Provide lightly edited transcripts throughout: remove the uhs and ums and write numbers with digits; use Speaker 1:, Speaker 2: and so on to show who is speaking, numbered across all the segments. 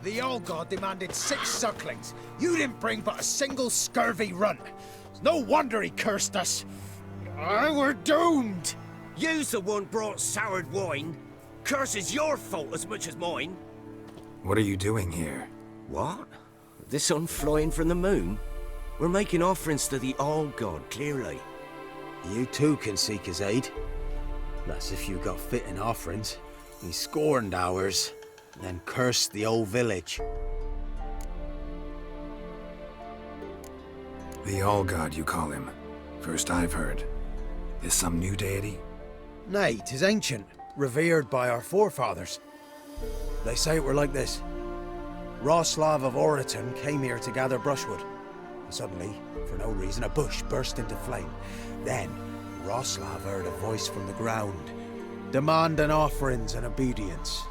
Speaker 1: The Allgod demanded 6 sucklings. You didn't bring but a single scurvy runt. It's no wonder he cursed us. We're doomed!
Speaker 2: You's the one brought soured wine. Curse is your fault as much as mine.
Speaker 3: What are you doing here?
Speaker 2: What? The sun flying from the moon? We're making offerings to the Allgod, clearly.
Speaker 1: You too can seek his aid. That's if you got fitting offerings. He scorned ours, then cursed the old village.
Speaker 3: The Allgod, you call him. First I've heard. Is some new deity?
Speaker 1: Nay, 'tis ancient, revered by our forefathers. They say it were like this. Wrathful of Oriton came here to gather brushwood. And suddenly, for no reason, a bush burst into flame. Then, Wrathful heard a voice from the ground, demanding offerings and obedience.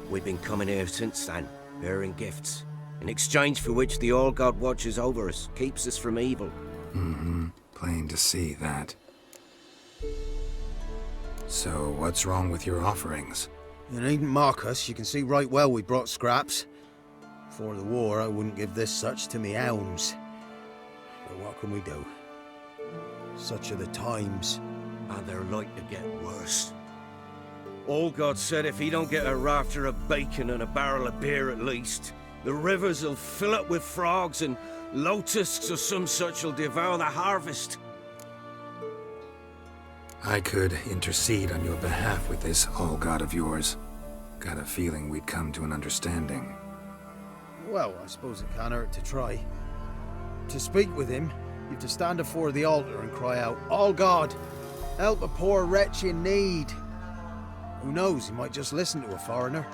Speaker 2: We've been coming here since then, bearing gifts, in exchange for which the Allgod watches over us, keeps us from evil.
Speaker 3: Mm-hmm. Plain to see that. So, what's wrong with your offerings?
Speaker 1: You needn't mock us. You can see right well we brought scraps. Before the war, I wouldn't give this such to me hounds. But what can we do? Such are the times.
Speaker 2: And they're like to get worse. Allgod said if he don't get a rafter of bacon and a barrel of beer at least, the rivers will fill up with frogs and locusts or some such will devour the harvest.
Speaker 3: I could intercede on your behalf with this Allgod of yours. Got a feeling we'd come to an understanding.
Speaker 1: Well, I suppose it can't hurt to try. To speak with him, you've to stand before the altar and cry out, Allgod, help a poor wretch in need. Who knows, he might just listen to a foreigner.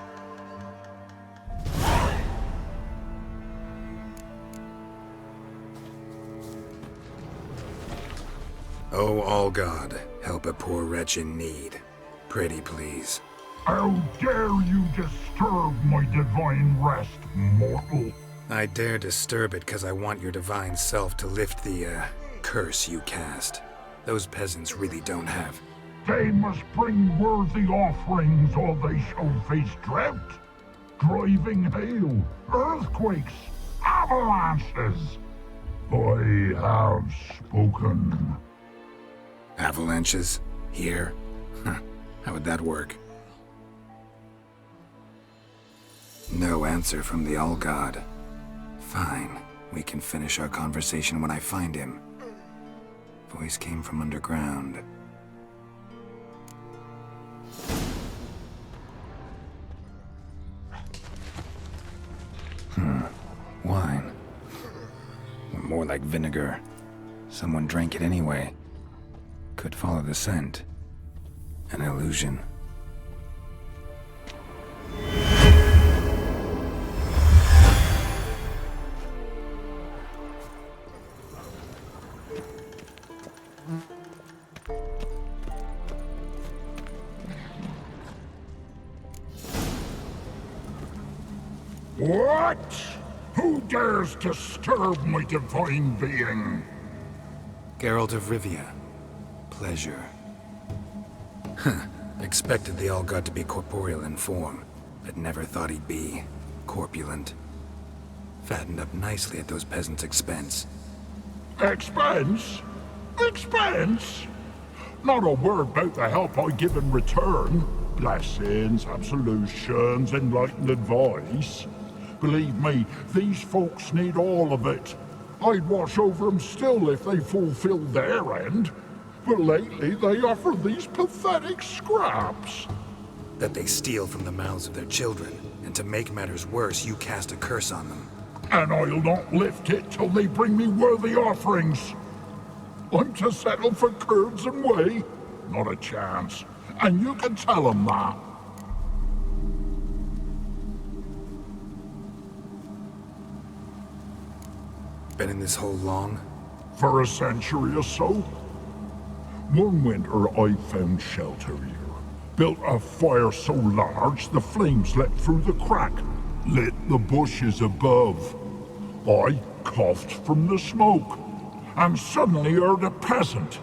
Speaker 3: Oh, Allgod, help a poor wretch in need. Pretty please.
Speaker 4: How dare you disturb my divine rest, mortal?
Speaker 3: I dare disturb it because I want your divine self to lift the, curse you cast. Those peasants really don't have.
Speaker 4: They must bring worthy offerings or they shall face drought, driving hail, earthquakes, avalanches. I have spoken.
Speaker 3: Avalanches? Here? Huh. How would that work? No answer from the Allgod. Fine. We can finish our conversation when I find him. Voice came from underground. Wine. Or more like vinegar. Someone drank it anyway. Could follow the scent. An illusion.
Speaker 4: What? Who dares disturb my divine being?
Speaker 3: Geralt of Rivia. Pleasure. Expected the Allgod to be corporeal in form, but never thought he'd be corpulent. Fattened up nicely at those peasants' expense.
Speaker 4: Expense? Expense? Not a word about the help I give in return. Blessings, absolutions, enlightened advice. Believe me, these folks need all of it. I'd watch over them still if they fulfilled their end. But lately they offer these pathetic scraps.
Speaker 3: That they steal from the mouths of their children, and to make matters worse, you cast a curse on them.
Speaker 4: And I'll not lift it till they bring me worthy offerings. I'm to settle for curds and whey? Not a chance. And you can tell them that.
Speaker 3: Been in this hole long?
Speaker 4: For a century or so. One winter I found shelter here. Built a fire so large the flames leapt through the crack, lit the bushes above. I coughed from the smoke, and suddenly heard a peasant.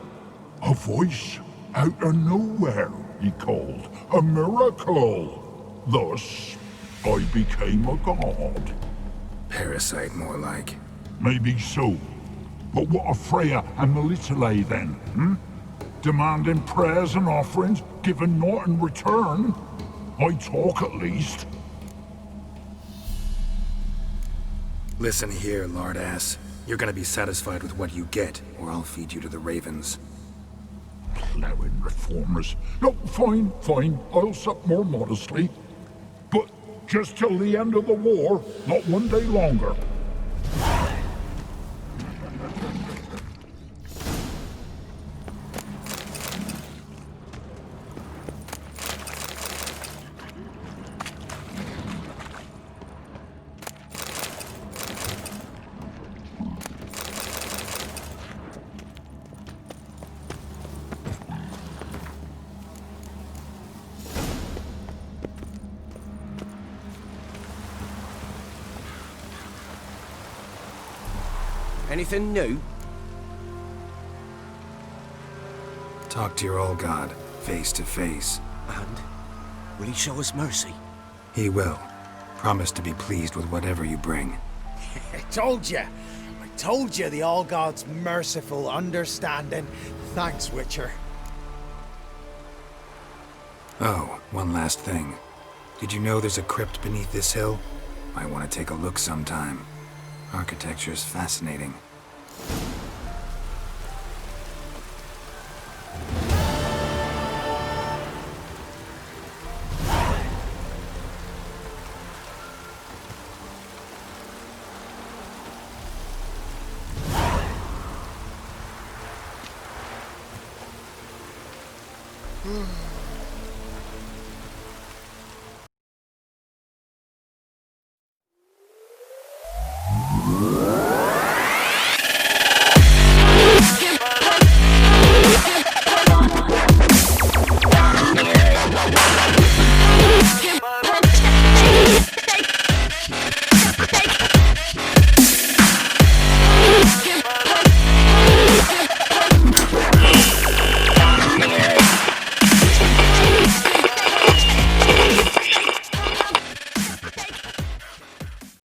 Speaker 4: A voice out of nowhere, he called. A miracle. Thus, I became a god.
Speaker 3: Parasite, more like.
Speaker 4: Maybe so. But what of Freya and Melitele then, hmm? Demanding prayers and offerings, giving naught in return? I talk at least.
Speaker 3: Listen here, lard ass. You're gonna be satisfied with what you get, or I'll feed you to the ravens.
Speaker 4: Plowing reformers. No, fine, fine. I'll sup more modestly. But just till the end of the war, not one day longer.
Speaker 2: Anything new?
Speaker 3: Talk to your Allgod, face to face.
Speaker 2: And will he show us mercy?
Speaker 3: He will. Promise to be pleased with whatever you bring.
Speaker 1: I told you the Allgod's merciful, understanding. Thanks, Witcher.
Speaker 3: Oh, one last thing. Did you know there's a crypt beneath this hill? Might want to take a look sometime. Architecture's fascinating.